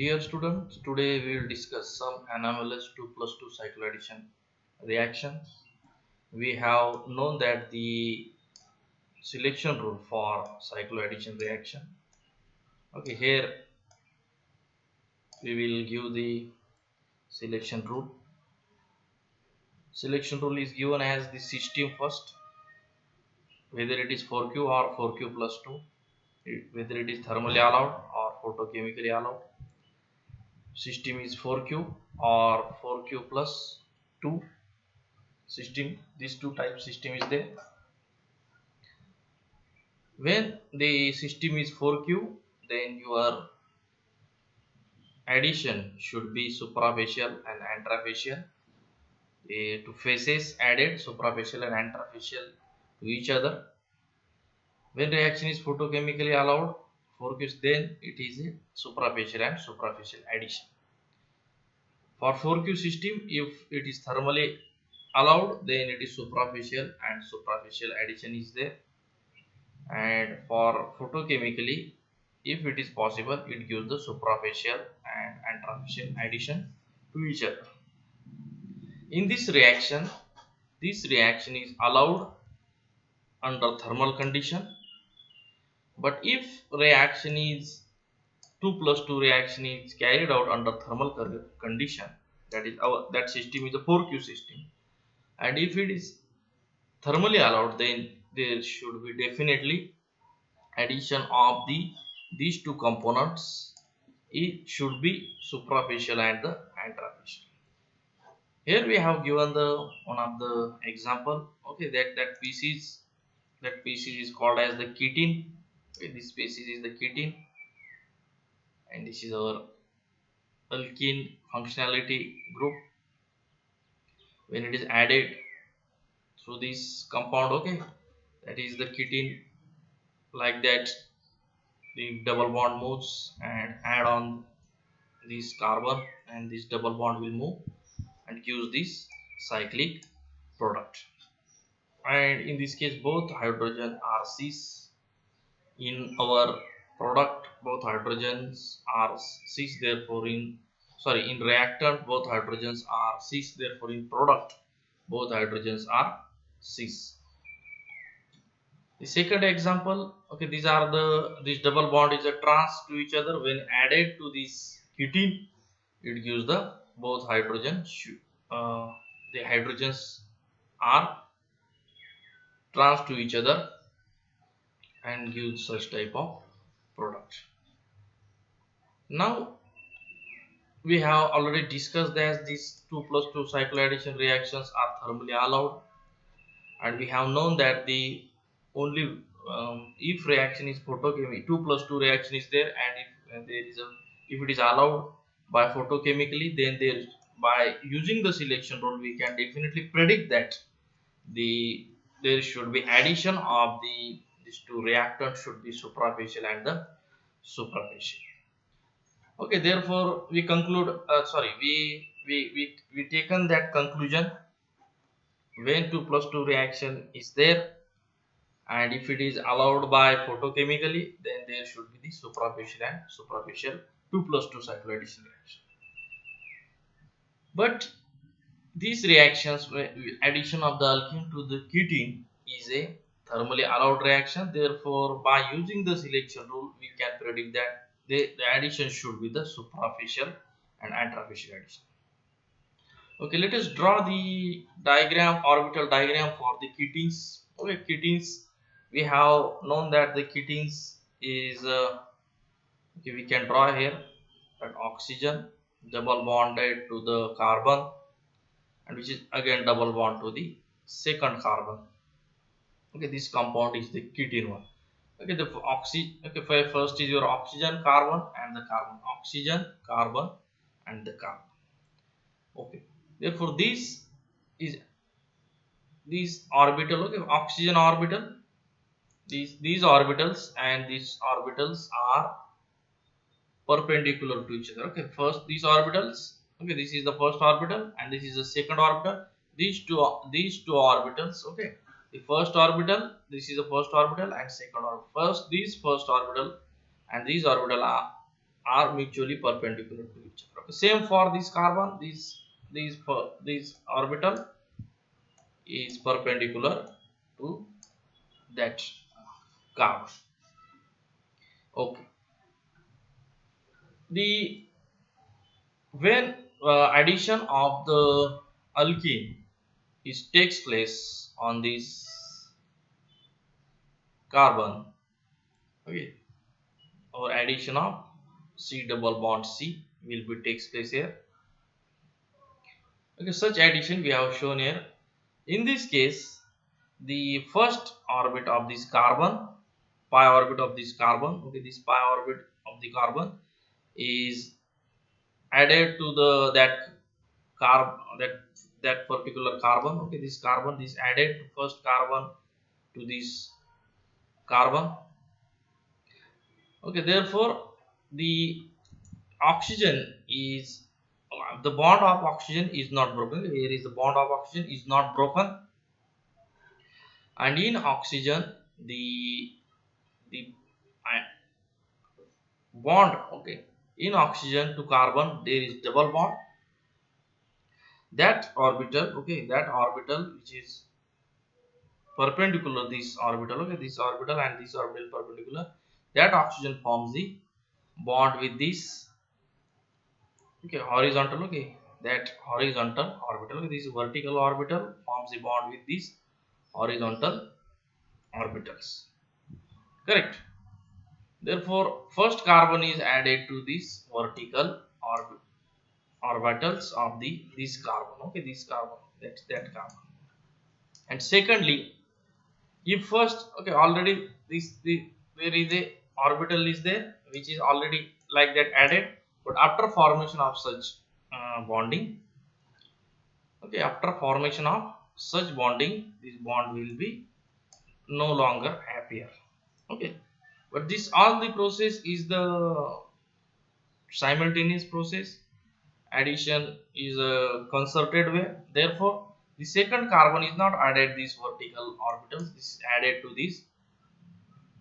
Dear students, today we will discuss some anomalous 2 plus 2 cycloaddition reactions. We have known that the selection rule for cycloaddition reaction. Okay, here we will give the selection rule. Selection rule is given as the system first, whether it is 4q or 4q plus 2, whether it is thermally allowed or photochemically allowed. System is 4q or 4q plus 2 system. These two type system is there. When the system is 4q, then your addition should be suprafacial and anterofacial. Two faces added, suprafacial and anterofacial to each other. When reaction is photochemically allowed, 4q, then it is a suprafacial and suprafacial addition. For 4q system, if it is thermally allowed, then it is suprafacial and suprafacial addition is there. And for photochemically, if it is possible, it gives the suprafacial and anterofacial addition to each other. In this reaction is allowed under thermal condition, but if reaction is 2 plus 2 reaction is carried out under thermal condition, that system is a 4q system, and if it is thermally allowed, then there should be definitely addition of these two components. It should be suprafacial and the anterofacial. Here we have given the one of the example. Okay, that species is called as the ketene. Okay, this species is the ketene, and this is our alkene functionality group. When it is added through this compound, okay, that is the ketene. Like that, the double bond moves and add on this carbon, and this double bond will move and gives this cyclic product. And in this case, both hydrogen are cis. In our product, both hydrogens are cis, therefore in reactant both hydrogens are cis, therefore in product both hydrogens are cis. The second example, okay, this double bond is a trans to each other. When added to this ketene, it gives the both hydrogen. The hydrogens are trans to each other and gives such type of product. Now we have already discussed that these 2 plus 2 cycloaddition reactions are thermally allowed, and we have known that the only if reaction is photochemical, 2 plus 2 reaction is there, and if it is allowed by photochemically, then by using the selection rule we can definitely predict that there should be addition of these two reactants should be suprafacial and the suprafacial. Okay, therefore we conclude. We taken that conclusion. When 2 plus 2 reaction is there, and if it is allowed by photochemically, then there should be the suprafacial and suprafacial 2 plus 2 cycloaddition reaction. But these reactions, addition of the alkene to the ketene, is a thermally allowed reaction. Therefore, by using the selection rule, we can predict that the addition should be the suprafacial and anterofacial addition. Okay, let us draw the diagram, orbital diagram for the ketenes. Okay, ketenes, we have known that the ketenes is okay, we can draw here that oxygen double bonded to the carbon, and which is again double bond to the second carbon. Okay, this compound is the ketene one. Okay, first is your oxygen, carbon, and the carbon. Oxygen, carbon, and the carbon. Okay, therefore this orbital, okay, oxygen orbital, these orbitals and these orbitals are perpendicular to each other. Okay, first these orbitals, okay, this is the first orbital and this is the second orbital. These two orbitals, okay, the first orbital, this is the first orbital, and second orbital. These first orbital and these orbital are are mutually perpendicular to each other. Okay. Same for this carbon, this orbital is perpendicular to that carbon. Okay. The when addition of the alkene is takes place on this carbon, okay, or addition of C double bond C will be takes place here. Okay, such addition we have shown here. In this case, the first orbit of this carbon, pi orbit of this carbon, okay, this pi orbit of the carbon is added to the that particular carbon. Okay, this carbon is added to first carbon to this carbon. Okay, therefore the oxygen is the bond of oxygen is not broken. Here is the bond of oxygen is not broken, and in oxygen the bond, okay, in oxygen to carbon there is double bond. That orbital, okay, that orbital which is perpendicular this orbital, okay, this orbital and this orbital perpendicular, that oxygen forms the bond with this, okay, horizontal, okay, that horizontal orbital, okay, this vertical orbital forms the bond with these horizontal orbitals, correct. Therefore first carbon is added to this vertical orbitals of the this carbon, okay, this carbon, that's that carbon. And secondly, if first, okay, already there is a orbital is there which is already like that added, but after formation of such bonding, okay, after formation of such bonding, this bond will be no longer appear, okay. But this all the process is the simultaneous process. Addition is a concerted way. Therefore the second carbon is not added these vertical orbitals, this is added to this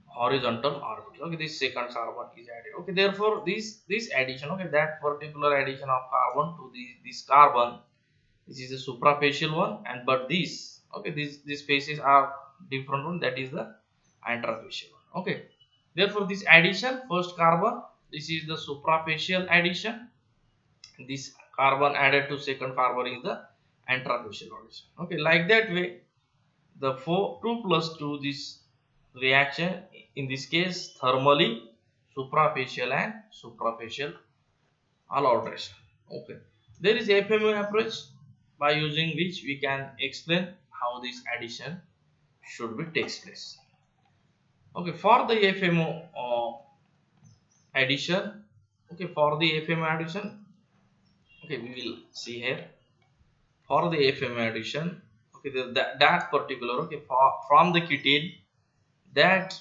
horizontal orbital, okay, this second carbon is added, okay. Therefore this addition, okay, that particular addition of carbon to this carbon, this is a suprafacial one, and but this, okay, these faces are different one, that is the intrafacial one, okay. Therefore this addition first carbon, this is the suprafacial addition, this carbon added to second carbon is the intrafacial addition, okay. Like that way the 2 plus 2 this reaction, in this case thermally suprafacial and suprafacial alteration, okay. There is FMO approach by using which we can explain how this addition should be takes place, okay. For the FMO addition, okay, for the FMO addition, okay, we will see here for the FMO addition, okay, that particular, okay, from the ketene, that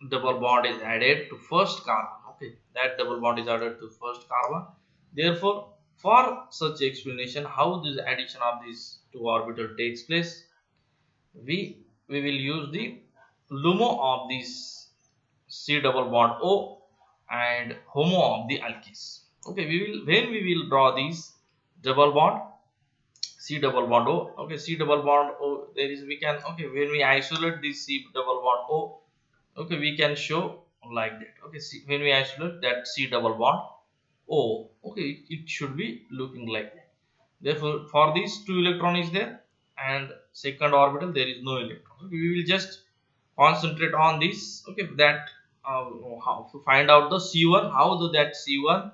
double bond is added to first carbon, okay, that double bond is added to first carbon. Therefore for such explanation how this addition of these two orbital takes place, we will use the LUMO of this C double bond O and HOMO of the alkenes, okay. We will, when we will draw these double bond C double bond O, okay, C double bond O, there is we can, okay, when we isolate this C double bond O, okay, we can show like that, okay. See, when we isolate that C double bond O, okay, it should be looking like that. Therefore for these two electron is there and second orbital there is no electron, okay, we will just concentrate on this, okay, that how to find out the C1, how that C1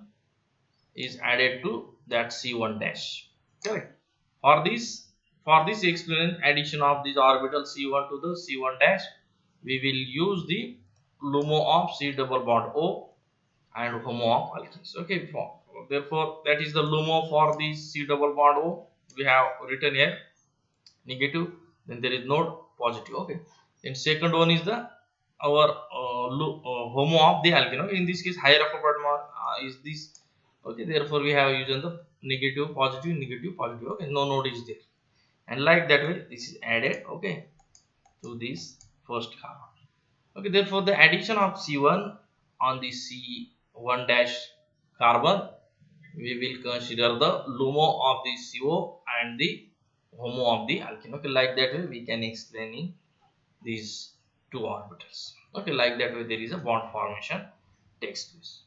is added to that C1 dash, correct. For this explanation addition of this orbital C1 to the C1 dash, we will use the LUMO of C double bond O and HOMO of alkenes, okay. Therefore that is the LUMO for the C double bond O, we have written here negative, then there is node positive, okay. Then second one is the our HOMO of the alkene, okay. In this case higher upper bottom is this, okay. Therefore we have used the negative positive, okay, no node is there, and like that way this is added, okay, to this first carbon, okay. Therefore the addition of C1 on the C 1 dash carbon, we will consider the LUMO of the CO and the HOMO of the alkene. Okay, like that way we can explaining these two orbitals. Okay, like that way there is a bond formation takes place.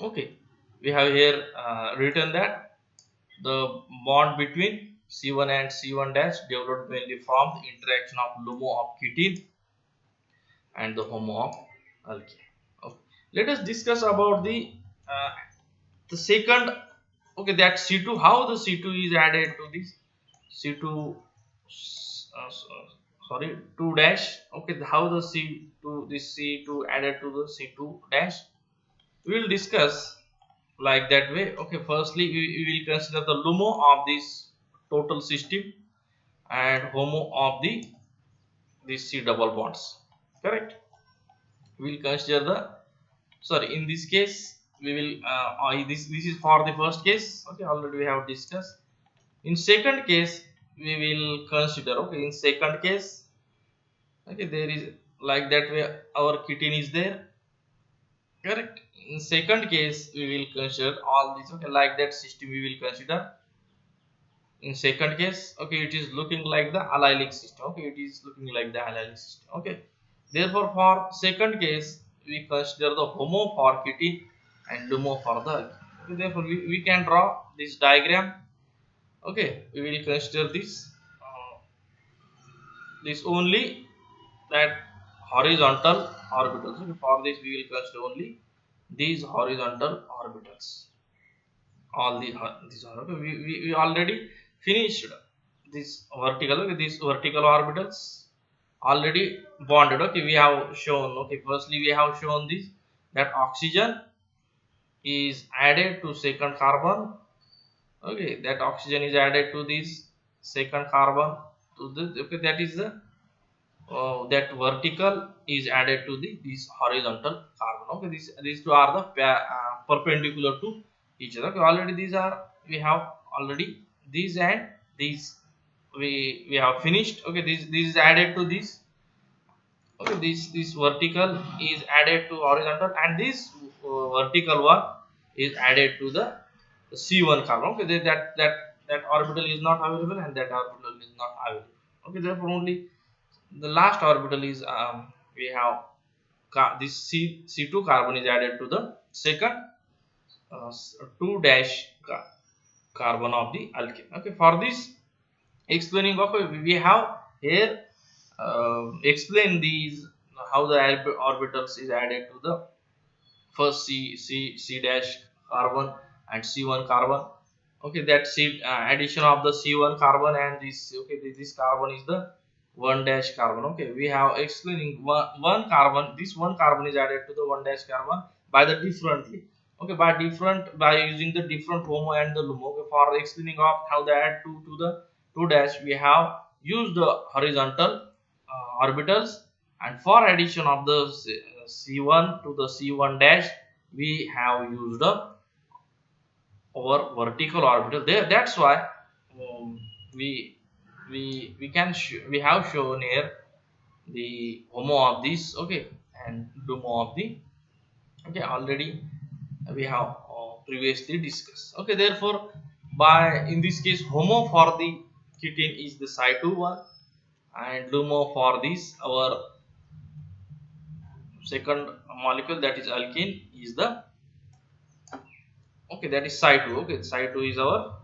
Okay, we have here written that the bond between C1 and C1 dash developed mainly from the interaction of LUMO of ketene and the HOMO of alkene. Okay. Let us discuss about the second. Okay, that C2, how the C2 is added to this C2, sorry, 2 dash. Okay, how the C2, this C2 added to the C2 dash, we will discuss like that way. Okay, firstly we will consider the LUMO of this total system and HOMO of these C double bonds, correct. We will consider the, sorry, in this case we will this is for the first case. Okay, already we have discussed. In second case we will consider, okay, in second case, okay, there is like that way our ketene is there, correct. In second case we will consider all this. Okay, like that system we will consider in second case. Okay, it is looking like the allylic system. Okay, it is looking like the allylic system. Okay, therefore for second case we consider the HOMO for ketene and LUMO for the alkene. Okay, therefore we can draw this diagram. Okay, we will consider this only that horizontal orbitals. Okay, for this we will consider only these horizontal orbitals. All these are okay. We already finished this vertical. Okay, these vertical orbitals already bonded. Okay, we have shown. Okay, firstly we have shown this, that oxygen is added to second carbon. Okay, that oxygen is added to this second carbon to this. Okay, that is the that vertical is added to this horizontal carbon. Okay, these two are the perpendicular to each other. Okay, already these are, we have already these and these we have finished. Okay, this is added to this. Okay, this vertical is added to horizontal, and this vertical one is added to the C1 carbon. Okay, that orbital is not available and that orbital is not available. Okay, therefore only the last orbital is we have this C2 carbon is added to the second 2 dash carbon of the alkene. Okay, for this explaining, okay, we have here explain these, how the orbitals is added to the first C dash carbon and C1 carbon. Okay, that addition of the C1 carbon and this, okay, this carbon is the 1 dash carbon. Okay, we have explaining one carbon, this one carbon is added to the 1 dash carbon by the differently. Okay, by using the different HOMO and the LUMO. Okay, for explaining of how they add to the 2 dash, we have used the horizontal orbitals, and for addition of the C1 to the C1 dash we have used our vertical orbital there. That's why um, we we have shown here the HOMO of this, okay, and LUMO of the, okay, already we have previously discussed. Okay, therefore by in this case HOMO for the ketene is the Psi2 one, and LUMO for this our second molecule, that is alkene, is the, okay, that is Psi2. Okay, Psi2 is our,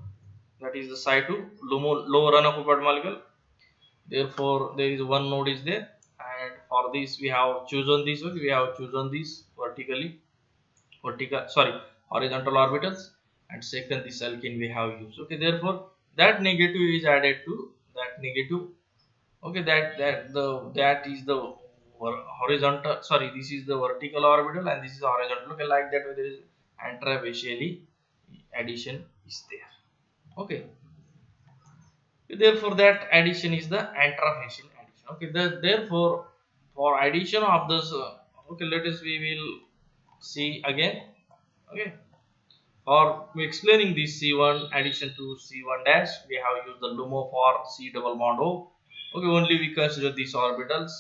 that is the Psi2 LUMO, low unoccupied molecule. Therefore there is one node is there, and for this we have chosen this. Okay, we have chosen this vertical, sorry, horizontal orbitals, and second this alkene we have used. Okay, therefore that negative is added to that negative. Okay, that is the horizontal, sorry, this is the vertical orbital and this is the horizontal. Okay, like that way there is antravasally addition is there. Okay, therefore that addition is the antrafacial addition. Okay, therefore for addition of this okay, let us, we will see again. Okay, for explaining this C1 addition to C1 dash, we have used the LUMO for C double bond O. Okay, only we consider these orbitals,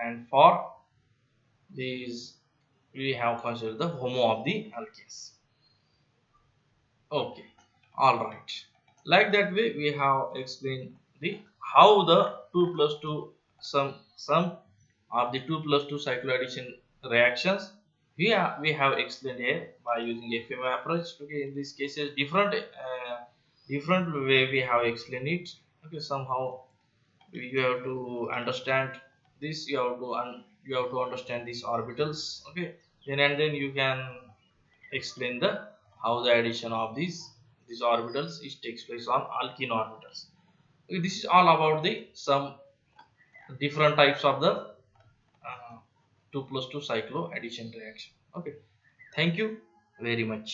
and for these we have considered the HOMO of the alkanes. Okay, all right. Like that way, we have explained the how the 2 plus 2 sum of the 2 plus 2 cycloaddition reactions. We have explained here by using FMA approach. Okay, in these cases, different way we have explained it. Okay, somehow you have to understand this. You have to understand these orbitals. Okay, then and then you can explain the how the addition of these orbitals is takes place on alkene orbitals. Okay, this is all about the some different types of the 2 plus 2 cyclo addition reaction. Okay, thank you very much.